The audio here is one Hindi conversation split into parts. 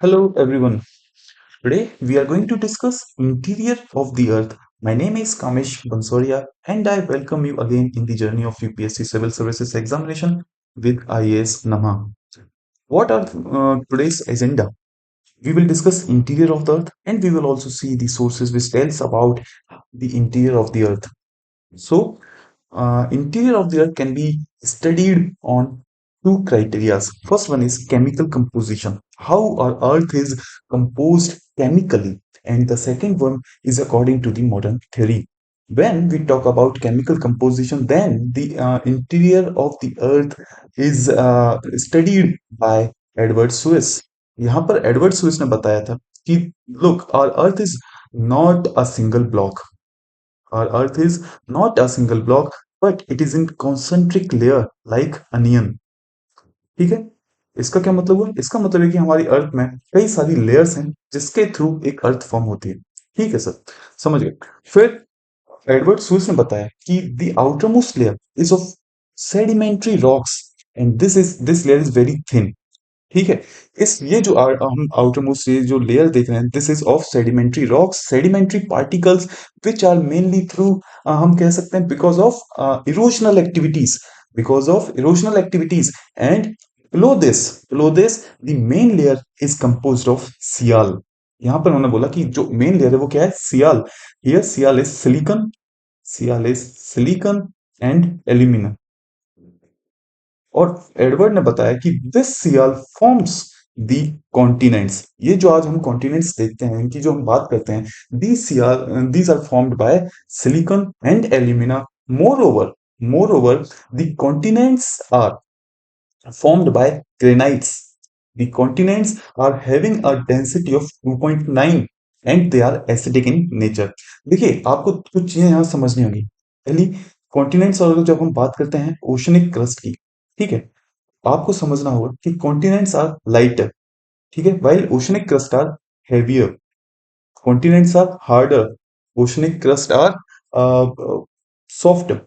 Hello everyone. Today we are going to discuss interior of the earth. My name is Kamesh Bansoria and I welcome you again in the journey of UPSC Civil Services examination with IAS Nama. What are today's agenda? We will discuss interior of the earth and we will also see the sources which tells about the interior of the earth. So interior of the earth can be studied on two criteria. First one is chemical composition, how our earth is composed chemically, and the second one is according to the modern theory. When we talk about chemical composition, then the interior of the earth is studied by Edward Swiss. यहाँ पर एडवर्ड स्विस ने बताया था कि look, our earth is not a single block. Our Earth is not a single block, but it is in concentric layer like onion. ठीक है. इसका क्या मतलब हुआ? इसका मतलब है कि हमारी अर्थ में कई सारी लेयर्स हैं जिसके थ्रू एक अर्थ फॉर्म होती है. ठीक है सर, समझ गए. फिर एडवर्ड स्विस ने बताया कि the outer most layer is of sedimentary rocks and this layer is very thin. ठीक है. इस ये जो हम आउटर मोस्ट ये जो लेयर देख रहे हैं, this is of sedimentary rocks, sedimentary particles which are mainly through, हम कह सकते हैं erosional activities, because of erosional activities. And below this the main layer is composed of sial. यहां पर उन्होंने बोला कि जो मेन लेयर है वो क्या है? Sial. Here sial is silicon and alumina. और एडवर्ड ने बताया कि this sial forms the continents. ये जो आज हम कॉन्टिनेंट्स देखते हैं, इनकी जो हम बात करते हैं, these are formed by silicon and alumina. More over the continents are formed by granites. The continents are having a density of 2.9 and they are acidic in nature. देखिए, आपको कुछ चीजें यहाँ समझनी होगी. पहली, कॉन्टिनेंट्स और जब हम बात करते हैं ओशनिक क्रस्ट की, ठीक है, आपको समझना होगा कि कॉन्टिनेंट्स आर लाइटर, ठीक है, while oceanic crust are heavier. Continents are harder. Oceanic crust are softer.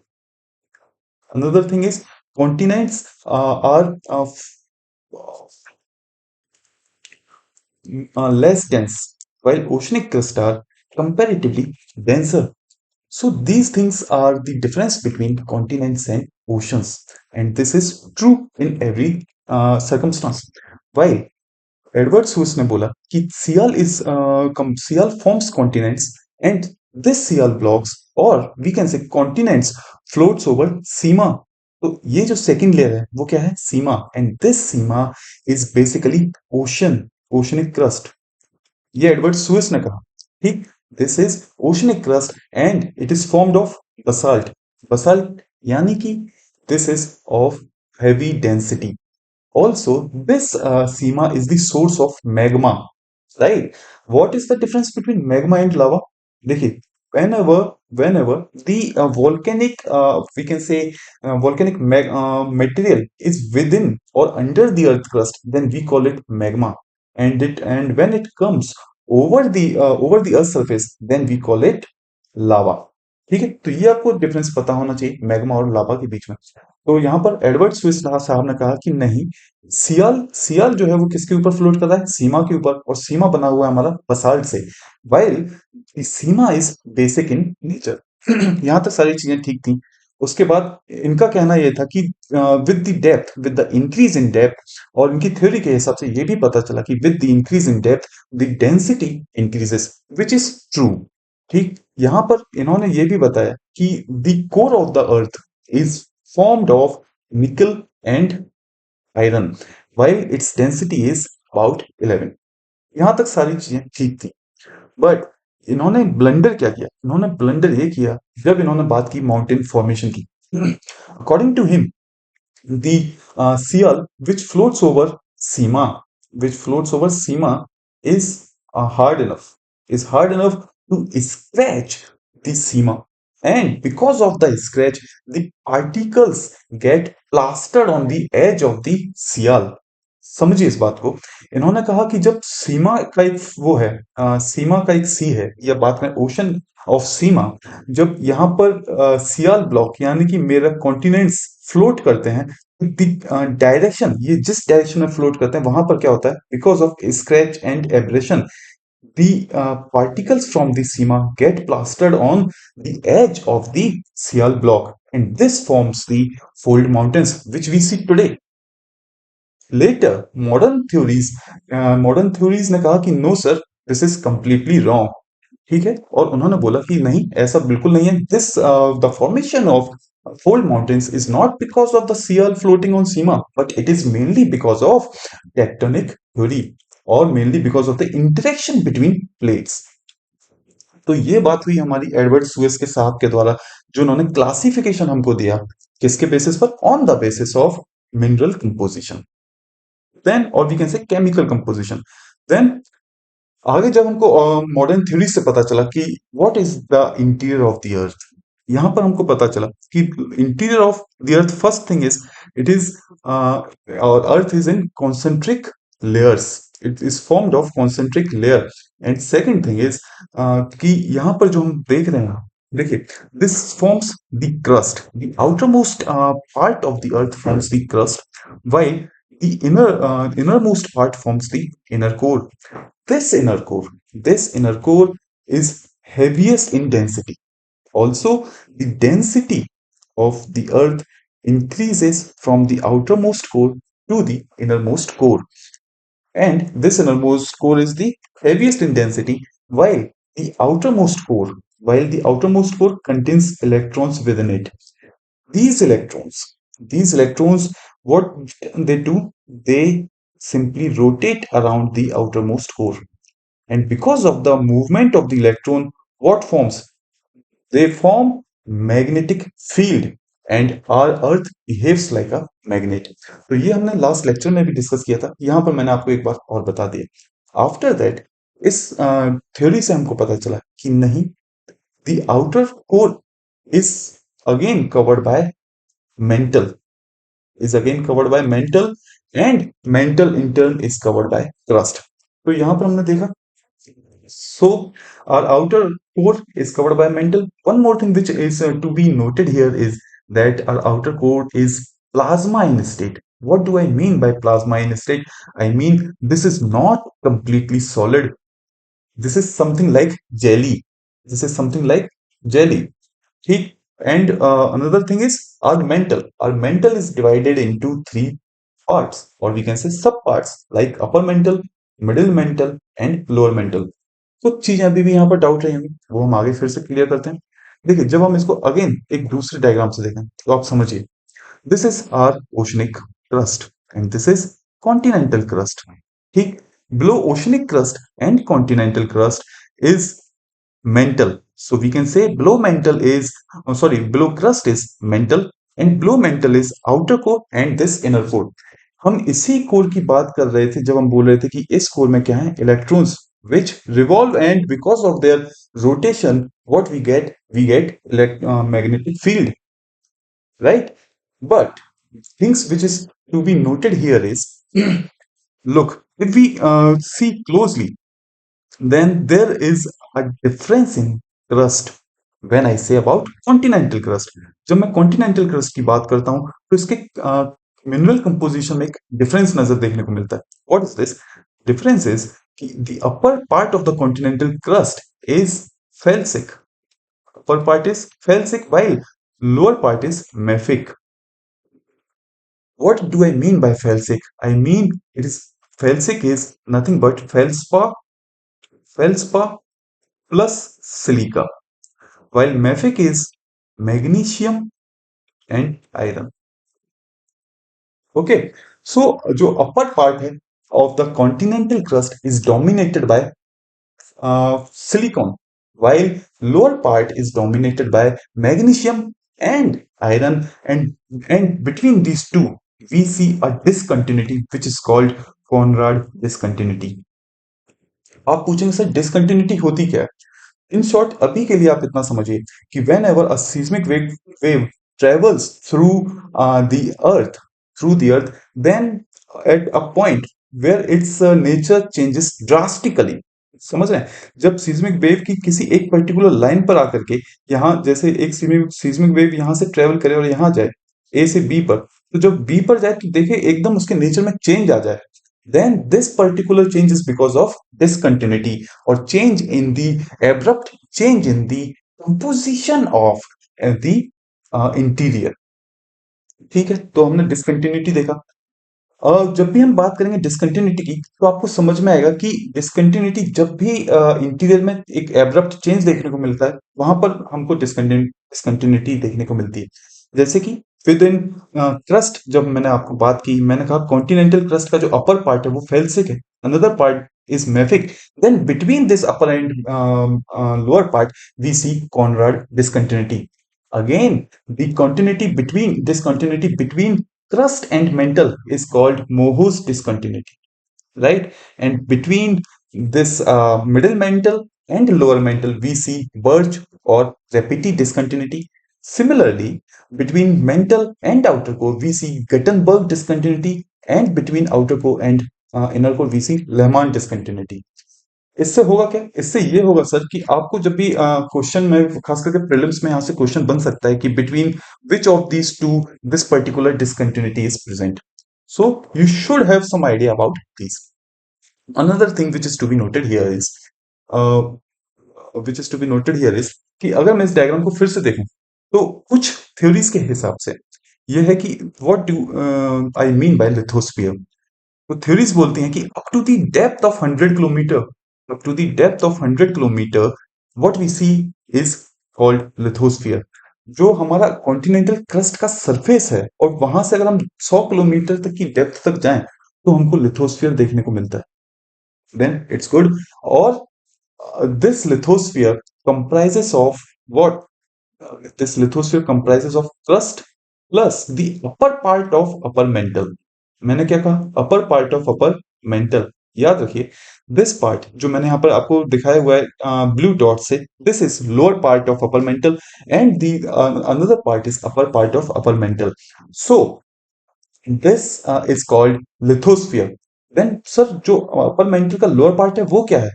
Another thing is continents are less dense, while oceanic crust are comparatively denser. So these things are the difference between continents and oceans, and this is true in every circumstance. While Edward Suess ने बोला कि sial forms continents and this sial blocks और we can say continents floats over sima. तो ये जो सेकंड लेयर है वो क्या है? Sima. And this sima is basically oceanic crust. ये एडवर्ड स्विस ने कहा. ठीक. This is oceanic crust and it is formed of basalt यानी कि this is of heavy density. Also, this Seema is the source of magma, right? What is the difference between magma and lava? देखिए, whenever the we can say material is within or under the earth crust, then we call it magma. And when it comes over the earth surface, then we call it lava. ठीक है, तो ये आपको डिफरेंस पता होना चाहिए मैग्मा और लावा के बीच में. तो यहाँ पर एडवर्ड स्विस साहब ने कहा कि नहीं, सियाल सियाल जो है वो किसके ऊपर फ्लोट कर रहा है? सीमा के ऊपर. और सीमा बना हुआ है हमारा बसाल्ट से. While Seema is basic in nature. यहाँ तक सारी चीजें ठीक थी. उसके बाद इनका कहना यह था कि with the increase in depth, और इनकी थ्योरी के हिसाब से ये भी पता चला कि with the increase in depth the density increases, which is true. ठीक. यहां पर इन्होंने ये भी बताया कि the core of the earth is formed of निकल and iron while its density is about 11. यहां तक सारी चीजें ठीक थी. बट इन्होंने ब्लंडर क्या किया? इन्होंने ब्लंडर ये किया जब इन्होंने बात की माउंटेन फॉर्मेशन की. According to him, the seal which floats over Sima, is hard enough to scratch the Sima, and because of the scratch, the particles get plastered on the edge of the seal. समझिए इस बात को. इन्होंने कहा कि जब सीमा का एक वो है, सीमा का एक सी है, या बात करें ओशन ऑफ सीमा, जब यहाँ पर सियाल ब्लॉक यानी कि मेरा कॉन्टिनेंट्स फ्लोट करते हैं, डायरेक्शन, ये जिस डायरेक्शन में फ्लोट करते हैं वहां पर क्या होता है, because of scratch and abrasion the particles from the seema get plastered on the edge of the Sial block, and this forms the fold mountains which we see today. Later, modern theories ने कहा कि no sir, this is completely wrong. ठीक है, और उन्होंने बोला कि नहीं, ऐसा बिल्कुल नहीं है. This the formation of fold mountains is not because of the Sial floating on Seema, but it is mainly because of tectonic theory, or mainly because of the interaction between plates. तो ये बात हुई हमारी एडवर्ड सुएस के साहब के द्वारा, जो उन्होंने क्लासिफिकेशन हमको दिया, किसके बेसिस पर, on the basis of mineral composition, then और we can say chemical composition. Then आगे जब हमको मॉडर्न थ्योरी से पता चला कि what is the interior of the earth, यहां पर हमको पता चला कि interior of the earth, first thing is it is और earth is in concentric layers, it is formed of concentric layer. And second thing is कि यहाँ पर जो हम देख रहे हैं, देखिए, this forms the crust, the outer most part of the earth forms the crust, while the innermost part forms the inner core. This inner core is heaviest in density. Also, the density of the earth increases from the outermost core to the innermost core, and this innermost core is the heaviest in density, while the outermost core contains electrons within it. These electrons, what they do, they simply rotate around the outermost core, and because of the movement of the electron, what forms, they form magnetic field, and our earth behaves like a magnet. तो ये हमने लास्ट लेक्चर में भी डिस्कस किया था, यहाँ पर मैंने आपको एक बार और बता दिया. आफ्टर दैट, इस थ्योरी से हमको पता चला कि नहीं, the outer core is again covered by mental and mental in turn is covered by crust. तो यहां पर हमने देखा, so our outer core is covered by mantle. One more thing which is to be noted here is that our outer core is plasma in state. What do I mean by plasma in state? I mean this is not completely solid. This is something like jelly. ठीक. And another thing is our mental. Our mental is divided into three parts, or we can say subparts, like upper mental, middle mental, and lower mental. कुछ चीजें अभी भी यहाँ पर डाउट रही होंगी, वो हम आगे फिर से क्लियर करते हैं. देखिए, जब हम इसको अगेन एक दूसरे डायग्राम से देखें तो आप समझिए, this is our oceanic crust and this is continental crust. ठीक. Below oceanic crust and continental crust is mental. So we can say below mantle is, below crust is mantle, and below mantle is outer core and this inner core. हम इसी कोर की बात कर रहे थे जब हम बोल रहे थे कि इस कोर में क्या है, electrons which revolve, and because of their rotation what we get magnetic field, right? But things which is to be noted here is look, if we see closely, then there is a difference in crust when I say about continental crust. जब मैं continental crust की बात करता हूं तो इसके मिनरल कंपोजिशन में एक डिफरेंस नजर देखने को मिलता है. What is this difference? Is कि the upper part of the continental crust is felsic. Upper part is felsic while lower part is mafic. What do I mean by felsic? I mean it is, felsic is nothing but feldspar plus silica, while mafic is magnesium and iron. Okay, so जो upper part है of the continental crust is dominated by silicon, while lower part is dominated by magnesium and iron, and between these two we see a discontinuity which is called Conrad discontinuity. आप पूछेंगे सर डिसकंटिन्यूटी होती क्या है? इन शॉर्ट, अभी के लिए आप इतना समझिए कि when ever a seismic wave travels through the earth, then at a point where its nature changes drastically. समझ रहे हैं? जब सीस्मिक वेव की किसी एक पर्टिकुलर लाइन पर आकर के, यहाँ जैसे एक सीस्मिक वेव यहाँ से ट्रेवल करे और यहाँ जाए ए से बी पर, तो जब बी पर जाए तो देखिए एकदम उसके नेचर में चेंज आ जाए, then this particular change is because of discontinuity or change in the abrupt change in the composition of the interior। ठीक है, तो हमने डिसकंटिन्यूटी देखा। जब भी हम बात करेंगे डिसकंटिन्यूटी की तो आपको समझ में आएगा कि डिसकंटिन्यूटी जब भी इंटीरियर में एक एब्रप्ट चेंज देखने को मिलता है वहां पर हमको डिसकंटिन्यूटी देखने को मिलती है। जैसे कि विद इन क्रस्ट, जब मैंने आपको बात की, मैंने कहा कॉन्टिनेंटल क्रस्ट का जो अपर पार्ट है वो फेल्सिक है, another part is mafic, then between this upper and lower part we see Conrad discontinuity. Again, the continuity between discontinuity between crust and mantle is called Mohus discontinuity, right? And between this middle mantle and lower mantle, we see Birch or Rapiti discontinuity. Similarly, between mantle and outer core, we see Gutenberg discontinuity, and between outer core and inner core, we see Lehmann discontinuity. इससे होगा क्या? इससे ये होगा सर कि आपको जब भी क्वेश्चन में, खास करके प्रीलिम्स में, यहाँ से क्वेश्चन बन सकता है कि between which of these two this particular discontinuity is present, so you should have some idea about this. Another thing which is to be noted here is कि अगर मैं इस डायग्राम को फिर से देखूं तो कुछ थ्योरीज के हिसाब से ये है कि what do I mean by lithosphere. तो थ्योरीज बोलती हैं कि up to the depth of 100 kilometre, up to the depth of 100 kilometre, what we see is called lithosphere। जो हमारा कॉन्टिनेंटल क्रस्ट का सरफेस है और वहां से अगर हम 100 किलोमीटर तक की डेप्थ तक जाएं तो हमको लिथोस्फीयर देखने को मिलता है, देन इट्स गुड। और this lithosphere comprises of what? This lithosphere comprises of crust plus the upper part of upper mantle। मैंने क्या कहा? अपर पार्ट ऑफ अपर मेंटल। याद रखिए, दिस पार्ट जो मैंने यहाँ पर आपको दिखाया हुआ है ब्लू डॉट से, this is lower part of upper mantle and the another part is upper part of upper mantle. So this is called lithosphere. Then sir जो अपर मेंटल का लोअर पार्ट है वो क्या है?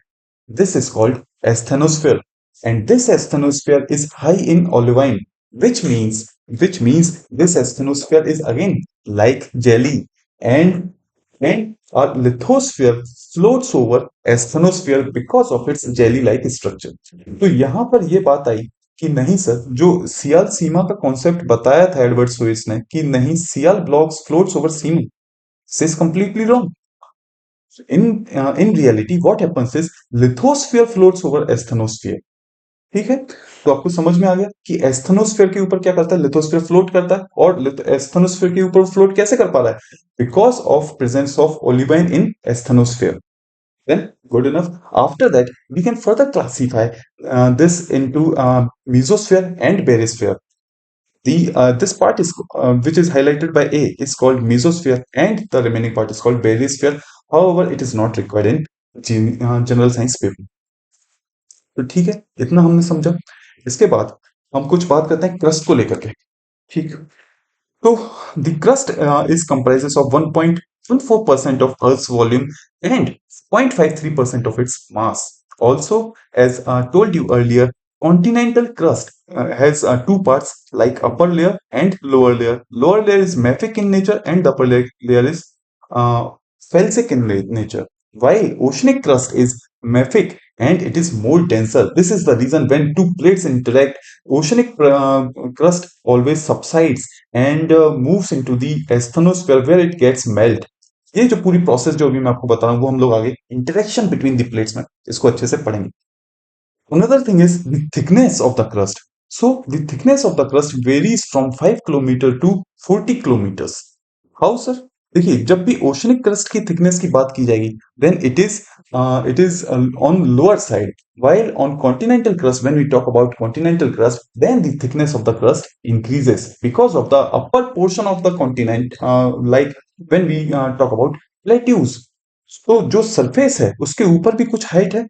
This is called asthenosphere, and this asthenosphere is high in olivine, which means this asthenosphere is again like jelly, and our lithosphere floats over asthenosphere because of its jelly-like structure। तो यहाँ पर ये बात आई कि नहीं सर, जो सियाल सीमा का कॉन्सेप्ट बताया था एडवर्ड सोइस ने कि नहीं sial blocks floats over sima, this is completely wrong. In reality what happens is lithosphere floats over asthenosphere। ठीक है, तो आपको समझ में आ गया कि एस्थेनोस्फेयर के ऊपर क्या करता है? लिथोस्फेयर फ्लोट करता है। और एस्थेनोस्फेयर के ऊपर फ्लोट कैसे कर पा रहा है? Because of presence of olivine in asthenosphere. Then good enough, after that we can further classify this into mesosphere and barysphere। The this part is which is highlighted by A is called mesosphere, and the remaining part is called barysphere। However, it is not required in general science paper। तो ठीक है, इतना हमने समझा। इसके बाद हम कुछ बात करते हैं क्रस्ट को लेकर के। ठीक, तो the crust is comprises of 1.14% of Earth's volume and 0.53% of its mass। Also, as told you earlier, continental crust has two parts like upper layer and lower layer। Lower layer is mafic in nature and the upper layer is uh, felsic in nature, while oceanic crust is mafic and it is more denser। This is the reason when two plates interact, oceanic crust always subsides and moves into the asthenosphere where it gets melt। ये जो पूरी प्रोसेस जो अभी मैं आपको बता रहा हूँ वो हम लोग आगे इंटरेक्शन बिटवीन द प्लेट्स में इसको अच्छे से पढ़ेंगे। Another thing is the thickness of the crust। So the thickness of the crust varies from 5 kilometer to 40 kilometers। How sir? देखिए, जब भी ओशनिक क्रस्ट की थिकनेस की बात की जाएगी then it is on lower side, while on continental crust when we talk about continental crust then the thickness of the crust increases because of the upper portion of the continent, like when we talk about plateaus। तो जो सरफेस है उसके ऊपर भी कुछ हाइट है,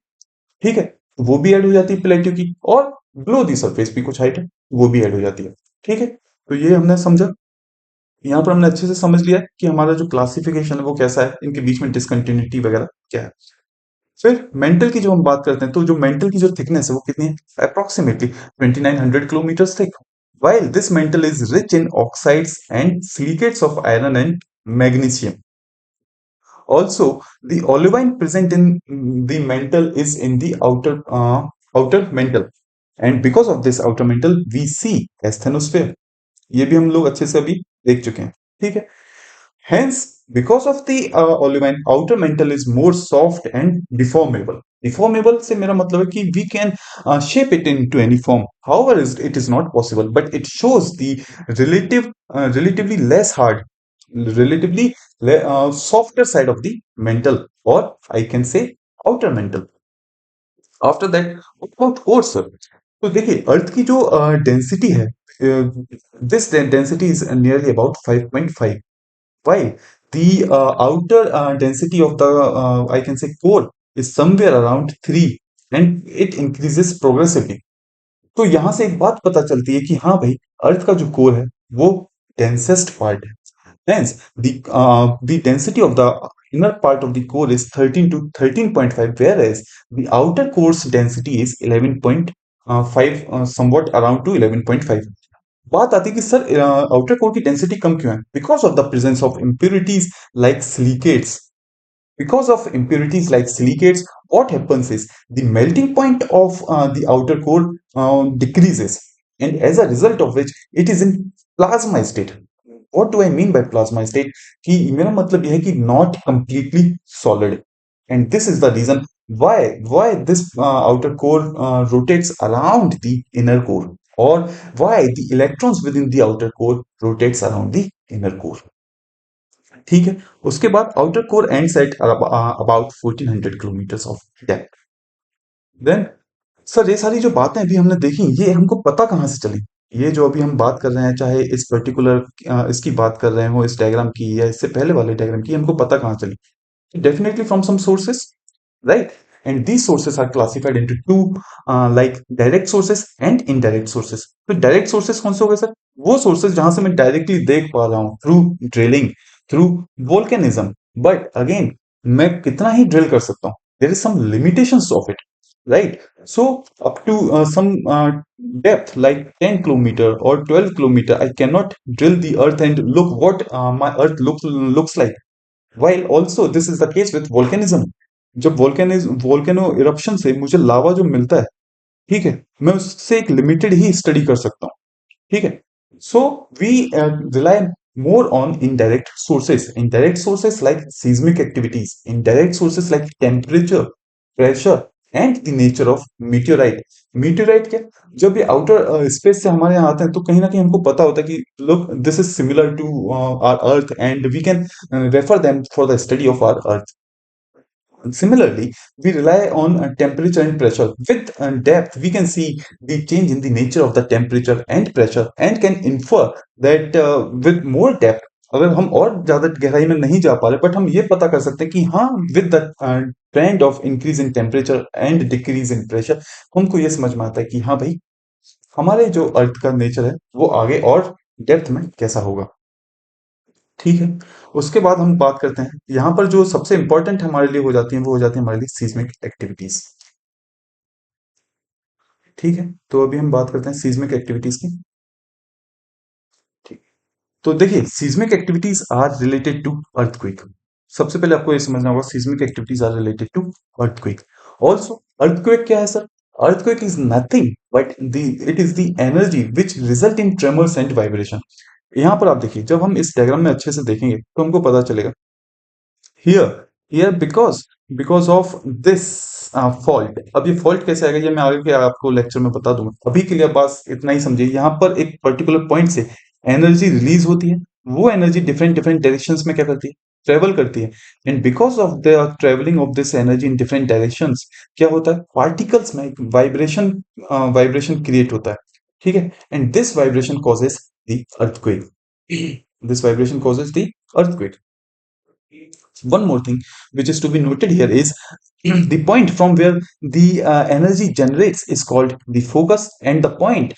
ठीक है, वो भी ऐड हो जाती है प्लेट्यू की, और बिलो दी सरफेस भी कुछ हाइट है वो भी ऐड हो जाती है। ठीक है, तो ये हमने समझा। यहाँ पर हमने अच्छे से समझ लिया कि हमारा जो क्लासिफिकेशन है वो कैसा है, इनके बीच में डिसकंटिन्यूटी वगैरह क्या है। फिर मेंटल की जो हम बात करते हैं तो जो मेंटल की जो थिकनेस है वो कितनी है? Approximately 2900 kilometre thick, while this mantle is rich in oxides and silicates of iron and magnesium. Also, the olivine present in the mantle is in the outer mantle, and because of this outer mantle, we see asthenosphere. ये भी हम लोग अच्छे से अभी देख चुके हैं, ठीक है. Hence, because of the olivine, outer mantle is more soft and deformable. Deformable से मेरा मतलब है कि we can shape it into any form. However, it is not possible, but it shows the relatively less hard, relatively softer side of the mantle, or I can say outer mantle. After that, what about core, sir? तो देखिए, अर्थ की जो डेंसिटी है, this density is nearly about 5.5. While the outer density of the I can say core is somewhere around 3, and it increases progressively. तो यहां से एक बात पता चलती है कि हाँ भाई, अर्थ का जो कोर है वो डेंसेस्ट पार्ट है. Hence, the density of the inner part of the core is 13 to 13.5, whereas the outer core's density is 11.5, somewhat around to 11.5. बात आती है कि सर आउटर कोर की डेंसिटी कम क्यों है? Because of the presence of impurities like silicates. Because of impurities like silicates, what happens is the melting point of the outer core decreases, and as a result of which it is in plasma state. What do I mean by plasma state? कि मेरा मतलब यह है कि not completely solid, and this is the reason why this outer core rotates around the inner core, or why the electrons within the outer core rotates around the inner core. ठीक है. उसके बाद outer core ends at about 1400 kilometre of depth. Then sir, ये सारी जो बातें अभी हमने देखी, ये हमको पता कहाँ से चली? ये जो अभी हम बात कर रहे हैं, चाहे इस पर्टिकुलर इसकी बात कर रहे हो, इस डायग्राम की या इससे पहले वाले डायग्राम की, हमको पता कहाँ चली? Definitely from some sources, right? And these sources are classified into two, like direct sources and indirect sources. तो direct sources कौन से हो गए सर? वो sources जहां से मैं directly देख पा रहा हूँ through drilling, through volcanism. But again, मैं कितना ही drill कर सकता हूँ? There is some limitations of it, right? So up to some depth like 10 kilometer or 12 kilometer, I cannot drill the earth and look what my earth looks like. While also this is the case with volcanism. जब वोल्केनो इरप्शन से मुझे लावा जो मिलता है, ठीक है, मैं उससे एक लिमिटेड ही स्टडी कर सकता हूँ, ठीक है. So we rely more on indirect sources like seismic activities, indirect sources like temperature, pressure, and the nature of meteorite क्या, जब ये आउटर स्पेस से हमारे यहाँ आते हैं, तो कहीं ना कहीं हमको पता होता है कि look, this is similar to our earth, and we can refer them for the study of our earth. Similarly, we rely on temperature and pressure. With depth, we can see the change in the nature of the temperature and pressure, and can infer that with more depth, अगर हम और ज्यादा गहराई में नहीं जा पा रहे, बट हम ये पता कर सकते हैं कि हाँ, with the trend of increase in temperature and decrease in pressure, हमको ये समझ में आता है कि हाँ भाई, हमारे जो अर्थ का नेचर है वो आगे और डेप्थ में कैसा होगा. ठीक है. उसके बाद हम बात करते हैं, यहाँ पर जो सबसे इंपॉर्टेंट हमारे लिए हो जाती है, वो हो जाती है हमारे लिए सीस्मिक एक्टिविटीज. ठीक है. तो अभी हम बात करते हैं सीस्मिक एक्टिविटीज की. ठीक. तो देखिए, seismic activities are related to earthquake. सबसे पहले आपको ये समझना होगा, seismic activities are related to earthquake. Also earthquake क्या है sir? Earthquake is nothing but the it is the energy which result in tremors and vibration. यहाँ पर आप देखिए, जब हम इस डायग्राम में अच्छे से देखेंगे तो हमको पता चलेगा, here because of this fault. अब ये fault कैसे आएगा, ये मैं आगे के आपको लेक्चर में बता दूंगा. अभी के लिए बस इतना ही समझिए. यहाँ पर एक पर्टिकुलर पॉइंट से एनर्जी रिलीज होती है. वो एनर्जी डिफरेंट डिफरेंट डायरेक्शंस में क्या करती है? ट्रेवल करती है. And because of the travelling of this energy in different directions, क्या होता है? पार्टिकल्स में एक वाइब्रेशन क्रिएट होता है. ठीक है. And this vibration causes the earthquake. This vibration causes the earthquake. One more thing which is to be noted here is the point from where the energy generates is called the focus, and the point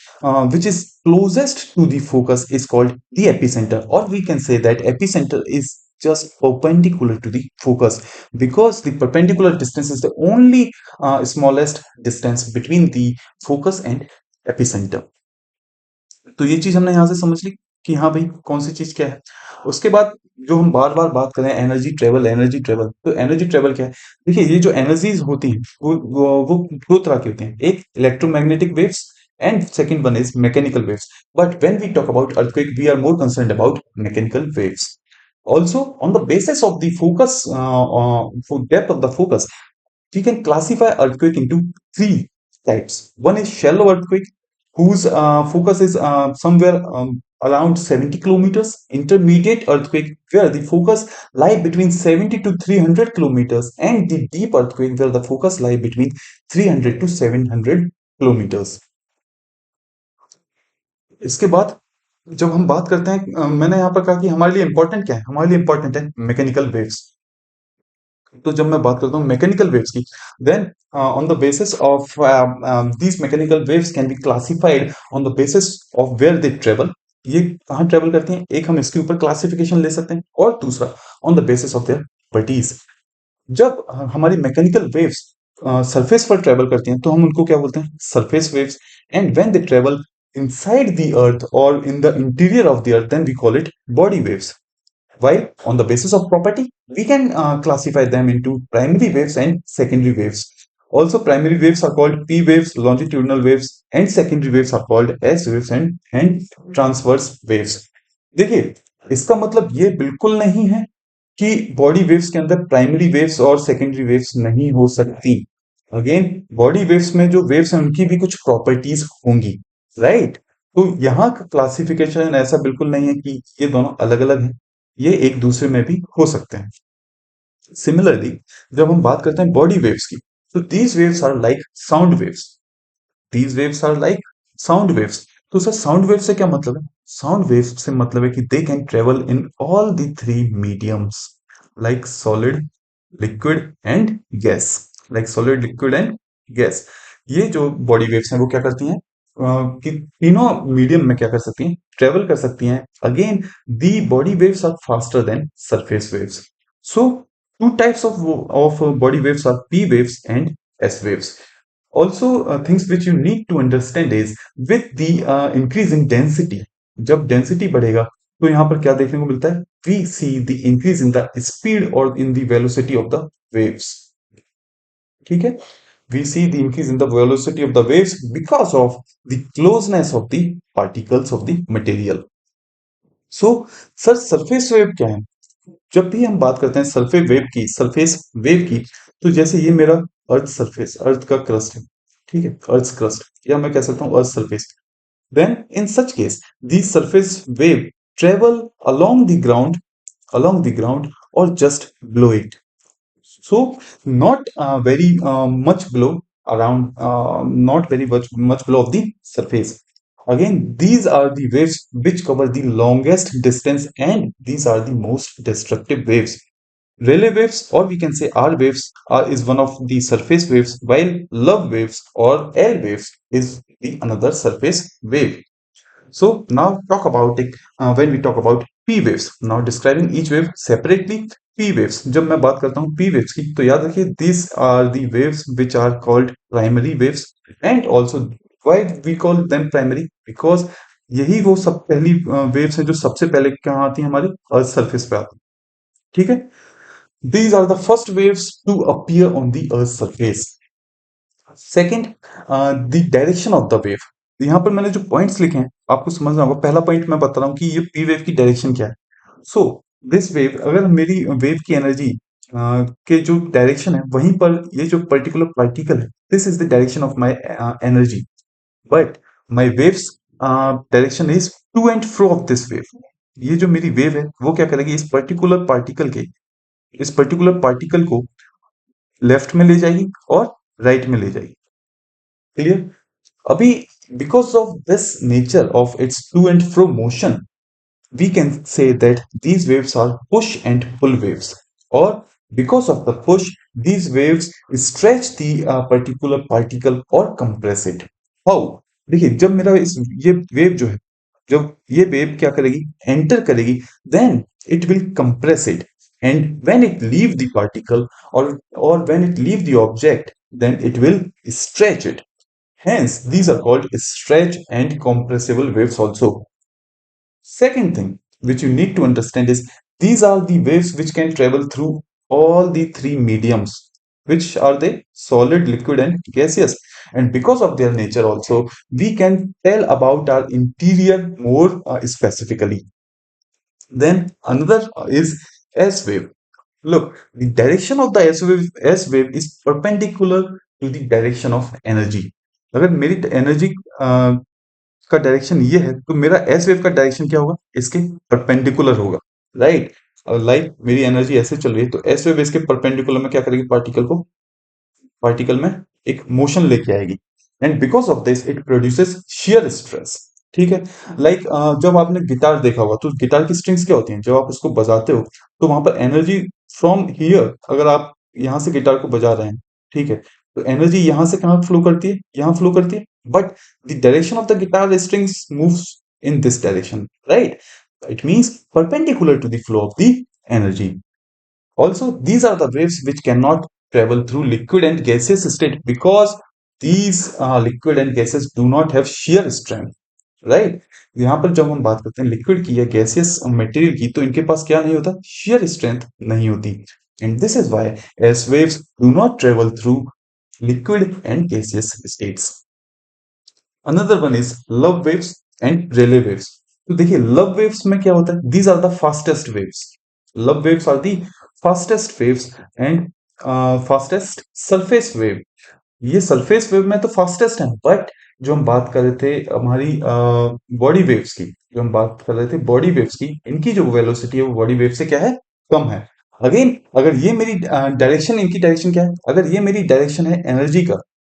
which is closest to the focus is called the epicenter, or we can say that epicenter is just perpendicular to the focus, because the perpendicular distance is the only smallest distance between the focus and epicenter. तो ये चीज हमने यहाँ से समझ ली कि हाँ भाई कौन सी चीज क्या है। उसके बाद जो हम बार बार बात करें एनर्जी ट्रेवल, एनर्जी ट्रेवल, तो एनर्जी ट्रेवल क्या है? देखिए ये जो एनर्जीज होती हैं वो दो तरह की होती हैं, एक electromagnetic waves and second one is mechanical waves. But when we talk about earthquake we are more concerned about mechanical waves. Also, on the basis of the focus, for depth of the focus, we can classify earthquake into three types. One is shallow earthquake, whose focus is somewhere around 70 kilometers. Intermediate earthquake, where the focus lie between 70 to 300 kilometers, and the deep earthquake, where the focus lie between 300 to 700 kilometers. इसके बाद जब हम बात करते हैं, मैंने यहाँ पर कहा कि हमारे लिए इंपॉर्टेंट क्या है, हमारे लिए इंपॉर्टेंट है मैकेनिकल वेव्स। तो जब मैं बात करता हूँ मैकेनिकल वेव्स की, then on the basis of these mechanical waves can be classified on the basis of where they travel. ये कहाँ ट्रेवल करती हैं, एक हम इसके ऊपर क्लासिफिकेशन ले सकते हैं, और दूसरा on the basis of their properties. जब हमारी मैकेनिकल वेव्स सरफेस पर ट्रेवल करती हैं तो हम उनको क्या बोलते हैं, surface waves. And when they travel inside the earth or in the interior of the earth, then we call it body waves. While on the basis of property, we can classify them into primary waves and secondary waves. Also, primary waves are called P waves, longitudinal waves, and secondary waves are called S waves and transverse waves. देखिए, इसका मतलब ये बिल्कुल नहीं है कि बॉडी वेव्स के अंदर प्राइमरी वेव्स और सेकेंडरी वेव्स नहीं हो सकती। अगेन बॉडी वेव्स में जो वेव्स हैं उनकी भी कुछ प्रॉपर्टीज होंगी, राइट? तो यहाँ का क्लासिफिकेशन ऐसा बिल्कुल नहीं है कि ये दोनों अलग अलग हैं, ये एक दूसरे में भी हो सकते हैं। सिमिलरली जब हम बात करते हैं बॉडी वेव्स की, तो these waves are like sound waves. These waves are like sound waves. तो सर साउंड वेव से क्या मतलब है? साउंड वेव से मतलब है कि they can travel in all the three mediums, like solid, liquid and gas. Like solid, liquid and gas. ये जो बॉडी वेव्स हैं वो क्या करती हैं, कि तीनों मीडियम में क्या कर सकती हैं, ट्रेवल कर सकती हैं। Again the body waves are faster than surface waves. So two types of body waves are P waves and S waves. Also, things which you need to understand is with the increase in density, जब density बढ़ेगा तो यहाँ पर क्या देखने को मिलता है, we see the increase in the speed or in the velocity of the waves. ठीक है, we see the increase in the velocity of the waves because of the closeness of the particles of the material. So, sir surface wave क्या है? जब भी हम बात करते हैं सरफेस वेव की, तो जैसे ये मेरा अर्थ सरफेस, अर्थ का क्रस्ट है, ठीक है, अर्थ क्रस्ट, या मैं कह सकता हूँ earth surface. Then in such case the surface wave travel along the ground or just below it. So not very much below, around not very much below of the surface. Again, these are the waves which cover the longest distance, and these are the most destructive waves. Rayleigh waves, or we can say R waves, is one of the surface waves, while Love waves or L waves is the another surface wave. So now talk about it when we talk about P waves. Now describing each wave separately. P waves. जब मैं बात करता हूँ P waves की, तो याद रखिए these are the waves which are called primary waves, and also why we call them primary, because यही वो सब पहली वेव्स हैं जो सबसे पहले कहाँ आती हैं, हमारे अर्थ सरफेस पे आती हैं। ठीक है, these are the first waves to appear on the earth surface. Second, the direction of the wave. यहाँ पर मैंने जो पॉइंट्स लिखे हैं आपको समझना होगा। पहला पॉइंट मैं बता रहा हूँ कि ये पी वेव की डायरेक्शन क्या है। सो दिस वेव, अगर मेरी वेव की एनर्जी के जो डायरेक्शन है वहीं पर ये जो पर्टिकुलर पार्टिकल है, this is the direction of my energy, but my waves direction is to and fro of this wave. ये जो मेरी वेव है वो क्या करेगी, इस पर्टिकुलर पार्टिकल को लेफ्ट में ले जाएगी और राइट में ले जाएगी। क्लियर? अभी because of this nature of its to and fro motion, we can say that these waves are push and pull waves, or because of the push, these waves stretch the particular particle or compress it. How? देखिए जब मेरा ये वेव जो है, जब ये वेव क्या करेगी, एंटर करेगी, then it will compress it, and when it leave the particle or when it leave the object, then it will stretch it. Hence, these are called stretch and compressible waves also. Second thing which you need to understand is these are the waves which can travel through all the three mediums. Which are they? Solid, liquid, and gaseous. And because of their nature also, we can tell about our interior more specifically. Then another is S wave. Look, the direction of the S wave is perpendicular to the direction of energy. अगर मेरी एनर्जी का डायरेक्शन ये है तो मेरा एस वेव का डायरेक्शन क्या होगा? इसके परपेंडिकुलर होगा, राइट? लाइक मेरी एनर्जी ऐसे चल रही है तो एस वेव इसके परपेंडिकुलर में क्या करेगी? पार्टिकल में एक मोशन लेके आएगी and because of this it produces shear stress. ठीक है, लाइक जब आपने गिटार देखा होगा तो गिटार की स्ट्रिंग्स क्या होती हैं? जब आप उसको बजाते हो तो वहां पर एनर्जी फ्रॉम हियर, अगर आप यहाँ से गिटार को बजा रहे हैं, ठीक है, तो एनर्जी यहाँ से कहाँ फ्लो करती है? यहाँ फ्लो करती है, but the direction of the guitar strings moves in this direction, right? It means perpendicular to the flow of the energy. Also, these are the waves which cannot travel through liquid and gaseous state because these liquid and gases do not have shear strength, right? यहाँ पर जब हम बात करते हैं लिक्विड की या गैसियस मटेरियल की तो इनके पास क्या नहीं होता? shear strength नहीं होती. And this is why S waves do not travel through liquid and gaseous states. Another one is Love waves and Rayleigh waves. तो देखिए लव वेव्स में क्या होता है? These are the fastest waves. Love waves are the fastest waves and fastest surface wave. ये सरफेस वेव में तो फास्टेस्ट है, बट जो हम बात कर रहे थे हमारी बॉडी वेव्स की, जो हम बात कर रहे थे बॉडी वेव्स की, इनकी जो वेलोसिटी है वो बॉडी वेव से क्या है? कम है. अगेन अगर ये मेरी डायरेक्शन, इनकी डायरेक्शन क्या है? अगर ये मेरी डायरेक्शन है एनर्जी का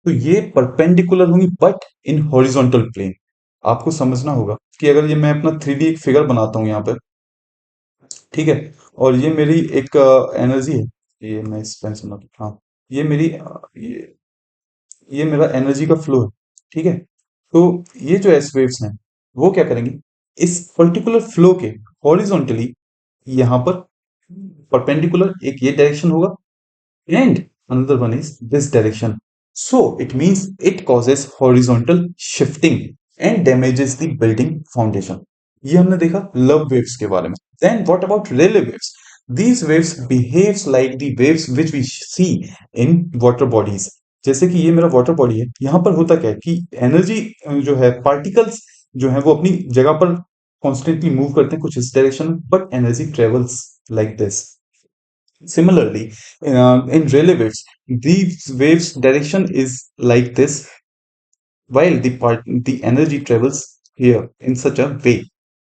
तो ये परपेंडिकुलर होंगी बट इन हॉरिजॉन्टल प्लेन. आपको समझना होगा कि अगर ये मैं अपना 3D एक फिगर बनाता हूं यहाँ पे, ठीक है, और ये मेरी एक एनर्जी है, ये मैं इस पेन से हाँ, ये मेरी ये मेरा एनर्जी का फ्लो है, ठीक है, तो ये जो एस वेव्स हैं वो क्या करेंगे? इस पर्टिकुलर फ्लो के हॉरिजॉन्टली यहाँ पर परपेंडिकुलर एक ये डायरेक्शन होगा and another one is this direction. So it means it causes horizontal shifting and damages the building foundation. ये हमने देखा love waves के बारे में. Then what about relay waves? These waves behaves like the waves which we see in water bodies. जैसे कि ये मेरा वाटर बॉडी है, यहाँ पर होता क्या है कि एनर्जी जो है, पार्टिकल्स जो है वो अपनी जगह पर कॉन्स्टेंटली मूव करते हैं कुछ इस direction, but energy travels like this. Similarly, in relay waves, these waves direction is like this, while the energy travels here in such a way.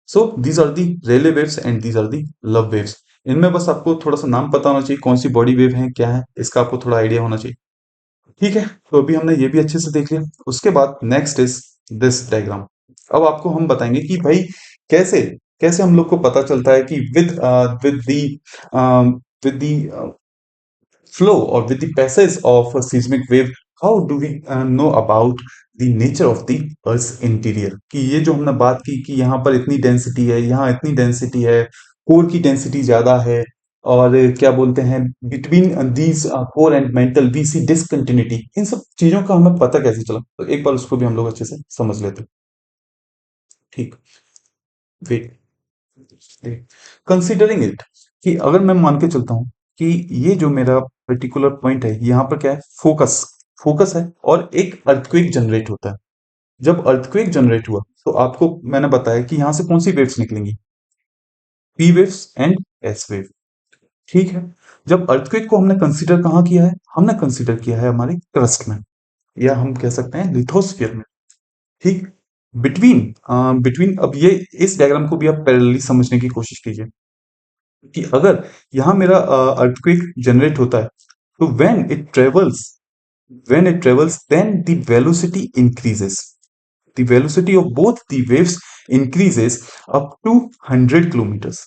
So these are the relay waves and these are the love waves. इनमें बस आपको थोड़ा सा नाम पता होना चाहिए, कौन सी बॉडी वेव है, क्या है, इसका आपको थोड़ा आइडिया होना चाहिए. ठीक है, तो अभी हमने ये भी अच्छे से देख लिया. उसके बाद नेक्स्ट इज दिस डायग्राम. अब आपको हम बताएंगे कि भाई कैसे कैसे हम लोग को पता चलता है कि with the with the flow or with the passage of a seismic wave, how do we know about the nature of the earth's interior. कि ये जो हमने बात की कि यहाँ पर इतनी डेंसिटी है, यहाँ इतनी डेंसिटी है, कोर की डेंसिटी ज्यादा है, और क्या बोलते हैं between these core and mantle we see discontinuity. इन सब चीजों का हमें पता कैसे चला? तो एक बार उसको भी हम लोग अच्छे से समझ लेते हैं. ठीक, वेट, कंसिडरिंग इट, कि अगर मैं मान के चलता हूं कि ये जो मेरा पर्टिकुलर पॉइंट है यहाँ पर क्या है? फोकस. फोकस है और एक अर्थक्वेक जनरेट होता है. जब अर्थक्वेक जनरेट हुआ तो आपको मैंने बताया कि यहां से कौन सी वेव्स निकलेंगी? P waves and S wave. ठीक है, जब अर्थक्वेक को हमने कंसीडर कहाँ किया है? हमने कंसीडर किया है हमारे क्रस्ट में, या हम कह सकते हैं लिथोस्फीयर में. ठीक, बिटवीन बिटवीन अब ये इस डायग्राम को भी आप पैरेलली समझने की कोशिश कीजिए कि अगर यहाँ मेरा अर्थक्वेक जनरेट होता है तो when it travels then the velocity increases. The velocity of both the waves increases up to 100 kilometers.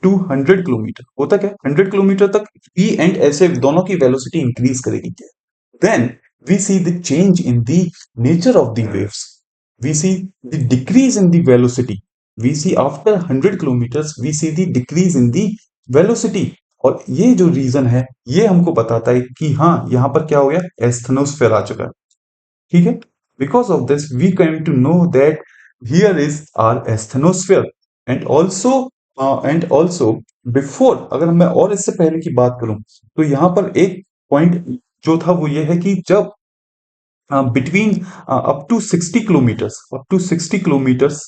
200 kilometre होता क्या? 100 किलोमीटर तक P एंड S वेव दोनों की वेलोसिटी इंक्रीज करेगी. Then we see the change in the nature of the waves. We see the decrease in the velocity. We see after 100 kilometers we see the decrease in the velocity. और ये जो रीजन है ये हमको बताता है कि हाँ यहाँ पर क्या हो गया? एस्थनोस्फेयर आ चुका है. ठीक है, Because of this, we came to know that here is our asthenosphere. And also before, अगर मैं और इससे पहले की बात करूं, तो यहाँ पर एक पॉइंट जो था वो ये है कि जब बिटवीन अप टू 60 किलोमीटर्स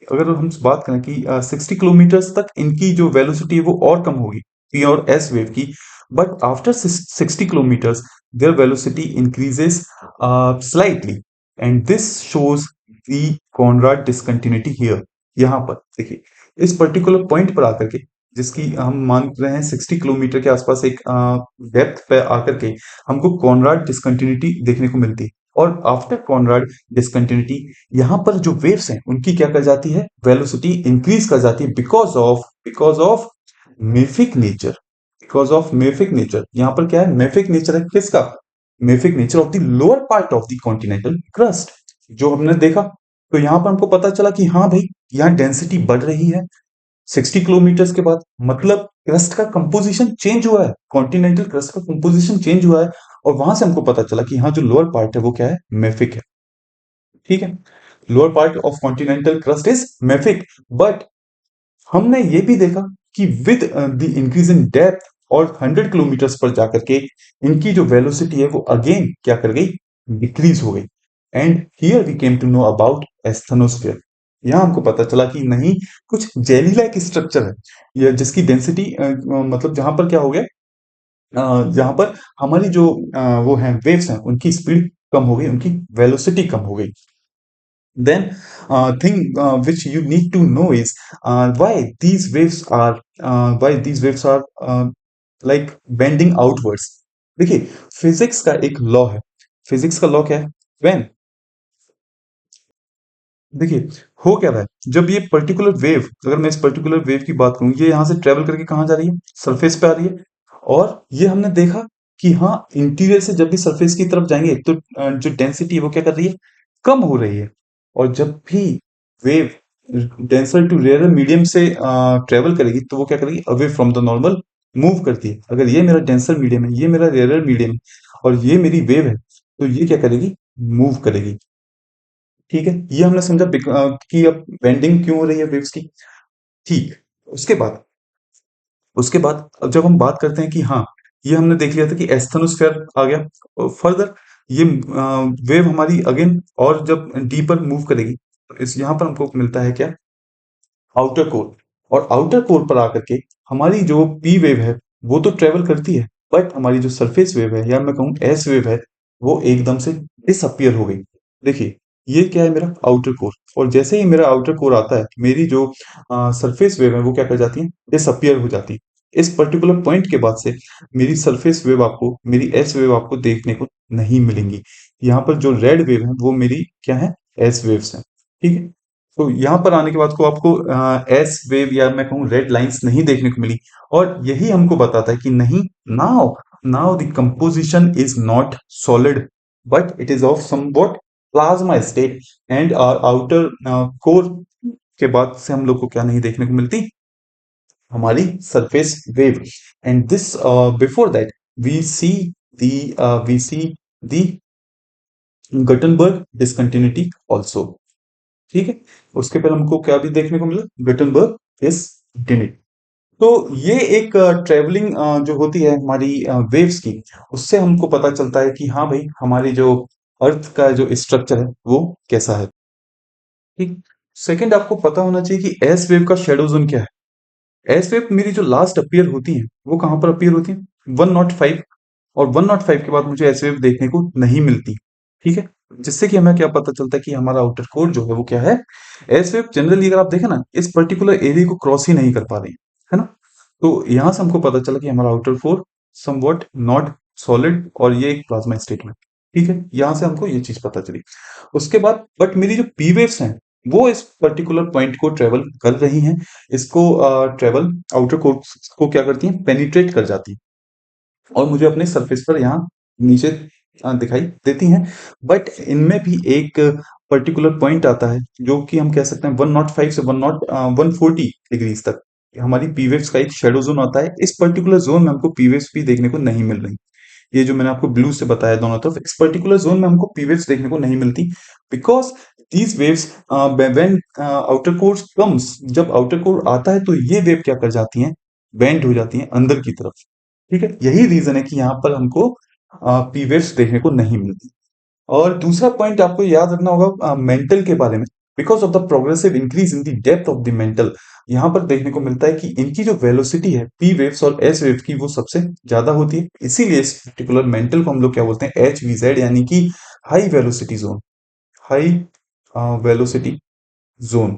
अगर हम बात करें कि 60 किलोमीटर्स तक इनकी जो वेलोसिटी है वो और कम होगी, पी और एस वेव की। But after 60 kilometres their velocity increases slightly, and this shows the Conrad discontinuity here। यहाँ पर देखिए, इस पर्टिकुलर पॉइंट पर आकर के, जिसकी हम मान रहे हैं 60 किलोमीटर के आसपास एक डेप्थ पे आकर के हमको कॉनराड डिसकंटिन्यूटी देखने को मिलती है। और आफ्टर कॉनराड डिसकंटिन्यूटी यहाँ पर जो वेव्स हैं उनकी क्या कर जाती है, वेलोसिटी इंक्रीज कर जाती है, because of mafic nature. Because of mafic nature, यहाँ पर क्या है, मेफिक नेचर है किसका, mafic nature of the lower part of the continental crust, जो हमने देखा। तो यहाँ पर हमको पता चला कि हाँ भाई, यहाँ डेंसिटी बढ़ रही है 60 किलोमीटर्स के बाद, मतलब क्रस्ट का कंपोजिशन चेंज हुआ है, कॉन्टिनेंटल क्रस्ट का कंपोजिशन चेंज हुआ है। और वहां से हमको पता चला कि हाँ, जो लोअर पार्ट है वो क्या है, मेफिक है। ठीक है, lower part of continental crust is mafic. But हमने ये भी देखा कि with the increase in depth और 100 किलोमीटर्स पर जाकर के इनकी जो वेलोसिटी है वो अगेन क्या कर गई, डिक्रीज हो गई। And here we came to know about asthenosphere. यहाँ हमको पता चला कि नहीं, कुछ जेली लाइक स्ट्रक्चर है ये, जिसकी डेंसिटी मतलब जहां पर क्या हो गया, जहां पर हमारी जो वो है वेव्स हैं उनकी स्पीड कम हो गई, उनकी वेलोसिटी कम हो गई। Then, thing which you need to know is why these waves are like bending outwards। देखिए, फिजिक्स का एक लॉ है। फिजिक्स का लॉ क्या है, when, देखिए, हो क्या रहा है, जब ये पर्टिकुलर वेव, अगर मैं इस पर्टिकुलर वेव की बात करूं, ये यहां से ट्रेवल करके कहाँ जा रही है, सरफेस पे आ रही है। और ये हमने देखा कि हाँ, इंटीरियर से जब भी सरफेस की तरफ जाएंगे तो जो डेंसिटी है वो क्या कर रही है, कम हो रही है। और जब भी wave denser to rarer medium से ट्रेवल करेगी तो वो क्या करेगी, away from the normal move करती है। अगर ये मेरा डेंसर मीडियम है, ये मेरा रेयर मीडियम है, और ये मेरी वेव है, तो ये क्या करेगी, मूव करेगी। ठीक है, ये हमने समझा कि अब बेंडिंग क्यों हो रही है वेव्स की। ठीक, उसके बाद उसके बाद अब जब हम बात करते हैं कि हाँ, ये हमने देख लिया था कि एस्थेनोस्फेयर आ गया, फर्दर ये वेव हमारी अगेन और जब डीपर मूव करेगी तो इस यहाँ पर हमको मिलता है क्या, आउटर कोर। और आउटर कोर पर आकर के हमारी जो पी वेव है वो तो ट्रेवल करती है, बट हमारी जो सरफेस वेव है या मैं कहूँ एस वेव है, वो एकदम से डिसअपियर हो गई। देखिए, ये क्या है, मेरा आउटर कोर। और जैसे ही मेरा आउटर कोर आता है, मेरी जो सरफेस वेव है वो क्या कर जाती है, डिसअपियर हो जाती है। इस पर्टिकुलर पॉइंट के बाद से मेरी सरफेस वेव आपको, मेरी एस वेव आपको देखने को नहीं मिलेंगी। यहाँ पर जो रेड वेव है वो मेरी क्या है, एस वेव्स है। ठीक है, तो यहाँ पर आने के बाद को आपको एस वेव या मैं कहूँ रेड लाइंस नहीं देखने को मिली। और यही हमको बताता है कि नहीं, now now the composition is not solid, but it is of somewhat plasma state. And outer core के बाद से हम लोग को क्या नहीं देखने को मिलती, हमारी surface wave. And this before that we see the Gutenberg discontinuity also. ठीक है, उसके पहले हमको क्या भी देखने को मिला, गटनबर्ग डिसकंटिन्यूटी। तो ये एक ट्रेवलिंग जो होती है हमारी वेव्स की, उससे हमको पता चलता है कि हाँ भाई, हमारी जो अर्थ का जो स्ट्रक्चर है वो कैसा है। ठीक, सेकंड, आपको पता होना चाहिए कि एस वेव का शेडो जोन क्या है। एस वेव मेरी जो लास्ट अपीयर होती है वो कहाँ पर अपीयर होती है, 105। और 105 के बाद मुझे एस वेव देखने को नहीं मिलती। ठीक है, जिससे कि हमें क्या पता चलता है कि हमारा आउटर कोर जो है वो क्या है, एस वेव जनरली अगर आप देखें ना, इस पर्टिकुलर एरिया को क्रॉस ही नहीं कर पा रही है ना। तो यहां से हमको पता चला कि हमारा outer core somewhat not solid, और ये एक प्लाज्मा स्टेट में। ठीक है, यहां से हमको ये चीज पता चली। उसके बाद बट मेरी जो पी वेव्स हैं वो इस पर्टिकुलर पॉइंट को ट्रेवल कर रही हैं। इसको ट्रेवल आउटर कोर को क्या करती हैं, पेनिट्रेट कर जाती हैं, और मुझे अपने सरफेस पर यहाँ नीचे दिखाई देती हैं। बट इनमें भी एक पर्टिकुलर पॉइंट आता है जो कि हम कह सकते हैं 105 से 140 डिग्रीज तक हमारी पीवेव्स का एक शेडो जोन आता है। इस पर्टिकुलर जोन में हमको पीवेव्स भी देखने को नहीं मिल रही। ये जो मैंने आपको ब्लू से बताया दोनों तरफ, इस पर्टिकुलर जोन में हमको पी वेव्स देखने को नहीं मिलती, because these waves when outer core comes, जब आउटर कोर आता है तो ये वेव क्या कर जाती हैं, बेंड हो जाती हैं अंदर की तरफ। ठीक है, यही रीजन है कि यहाँ पर हमको पी वेव्स देखने को नहीं मिलती। और दूसरा पॉइंट आपको याद रखना होगा मेंटल के बारे में, because of the progressive increase in the depth of the mental, यहाँ पर देखने को मिलता है कि इनकी जो वेलोसिटी है पी वेव्स और एस वेव की, वो सबसे ज्यादा होती है। इसीलिए इस पर्टिकुलर मेंटल को हम लोग क्या बोलते हैं, एच वी जेड, यानी कि high velocity zone, high velocity zone.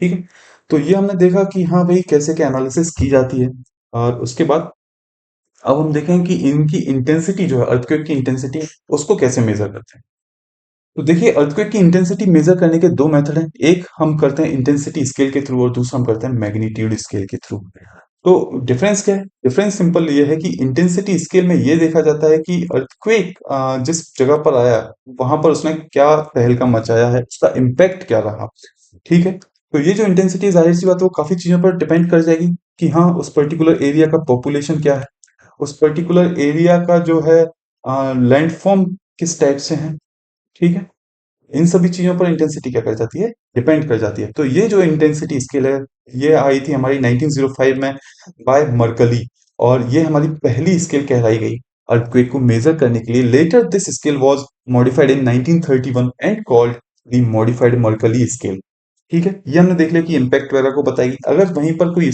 ठीक है, तो ये हमने देखा कि हाँ भाई कैसे क्या एनालिसिस की जाती है। और उसके बाद अब हम देखें कि इनकी इंटेंसिटी जो है, अर्थक्वेक की इंटेंसिटी, उसको कैसे मेजर करते हैं। तो देखिए, अर्थक्वेक की इंटेंसिटी मेजर करने के दो मेथड हैं, एक हम करते हैं इंटेंसिटी स्केल के थ्रू और दूसरा हम करते हैं मैग्नीट्यूड स्केल के थ्रू। तो डिफरेंस क्या है? डिफरेंस सिंपल ये है कि इंटेंसिटी स्केल में ये देखा जाता है कि अर्थक्वेक जिस जगह पर आया, वहां पर उसने क्या तहलका मचाया है, उसका इम्पैक्ट क्या रहा। ठीक है, तो ये जो इंटेंसिटी, जाहिर सी बात है, वो काफी चीजों पर डिपेंड कर जाएगी कि हाँ उस पर्टिकुलर एरिया का पॉपुलेशन क्या है, उस पर्टिकुलर एरिया का जो है लैंडफॉर्म किस टाइप से है। ठीक है, इन सभी चीजों पर इंटेंसिटी क्या कर जाती है, डिपेंड कर जाती है। तो ये जो इंटेंसिटी स्केल है, ये आई थी हमारी 1905 में बाय मर्कली, और ये हमारी पहली स्केल कहलाई गई अर्थक्वेक को मेजर करने के लिए। Later this scale was modified in 1931 and called the modified Mercalli scale. ठीक है, ये हमने देख लिया कि इम्पैक्ट वगैरह को बताएगी। अगर वहीं पर कोई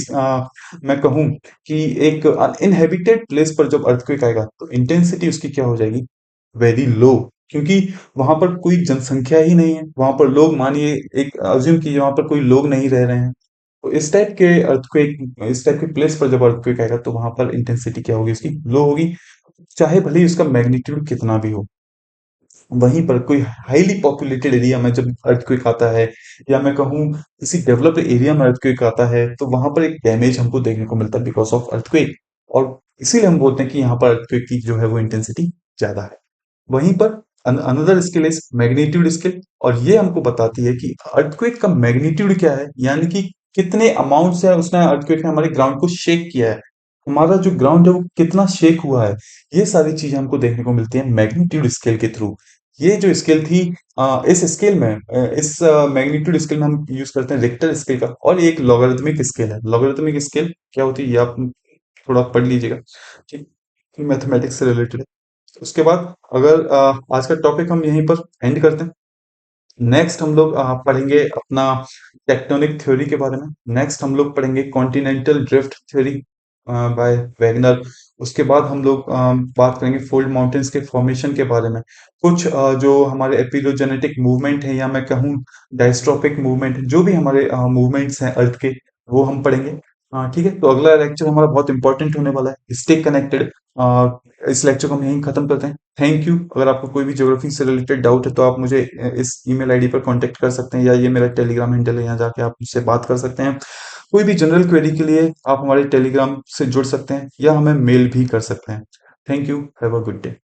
मैं कहूं कि एक अनइनहेबिटेड प्लेस पर जब अर्थक्वेक आएगा तो इंटेंसिटी उसकी क्या हो जाएगी, वेरी लो, क्योंकि वहां पर कोई जनसंख्या ही नहीं है, वहां पर लोग, मानिए एक अज्यूम कीजिए वहां पर कोई लोग नहीं रह रहे हैं, तो इस टाइप के अर्थक्वेक, इस टाइप के प्लेस पर जब अर्थक्वेक आएगा तो वहां पर इंटेंसिटी क्या होगी, उसकी लो होगी, चाहे भले ही उसका मैग्नीट्यूड कितना भी हो। वहीं पर कोई हाईली पॉपुलेटेड एरिया में जब अर्थक्वेक आता है, या मैं कहूँ किसी डेवलप्ड एरिया में अर्थक्वेक आता है, तो वहां पर एक डैमेज हमको देखने को मिलता है बिकॉज ऑफ अर्थक्वेक, और इसीलिए हम बोलते हैं कि यहाँ पर अर्थक्वेक की जो है वो इंटेंसिटी ज्यादा है। वहीं पर another scale is magnitude scale, और ये हमको बताती है कि अर्थक्वेक का मैग्नीट्यूड क्या है, यानी कि कितने अमाउंट से उसने, अर्थक्वेक ने हमारे ग्राउंड को शेक किया है, हमारा जो ग्राउंड है वो कितना शेक हुआ है। ये सारी चीजें हमको देखने को मिलती है मैग्नीट्यूड स्केल के थ्रू। ये जो स्केल थी, इस स्केल में, इस मैग्नीट्यूड स्केल में हम यूज करते हैं रिक्टर स्केल का, और ये एक लॉगरिथमिक स्केल है। लॉगरिथमिक स्केल क्या होती है, ये आप थोड़ा पढ़ लीजिएगा, ठीक, मैथमेटिक्स से रिलेटेड है। उसके बाद अगर आज का टॉपिक हम यहीं पर एंड करते हैं। नेक्स्ट हम लोग पढ़ेंगे अपना टेक्टोनिक थ्योरी के बारे में। नेक्स्ट हम लोग पढ़ेंगे continental drift theory by Wagner. उसके बाद हम लोग बात करेंगे फोल्ड माउंटेन्स के फॉर्मेशन के बारे में। कुछ जो हमारे एपिलोजेनेटिक मूवमेंट है, या मैं कहूँ डायस्ट्रोपिक मूवमेंट, जो भी हमारे मूवमेंट्स हैं अर्थ के, वो हम पढ़ेंगे। ठीक है, तो अगला लेक्चर हमारा बहुत इंपॉर्टेंट होने वाला है, स्टे कनेक्टेड। इस लेक्चर को हम यहीं खत्म करते हैं। Thank you. अगर आपको कोई भी ज्योग्राफी से रिलेटेड डाउट है तो आप मुझे इस ईमेल आईडी पर कांटेक्ट कर सकते हैं, या ये मेरा टेलीग्राम हैंडल है, यहाँ जाके आप मुझसे बात कर सकते हैं। कोई भी जनरल क्वेरी के लिए आप हमारे टेलीग्राम से जुड़ सकते हैं, या हमें मेल भी कर सकते हैं। Thank you, have a good day.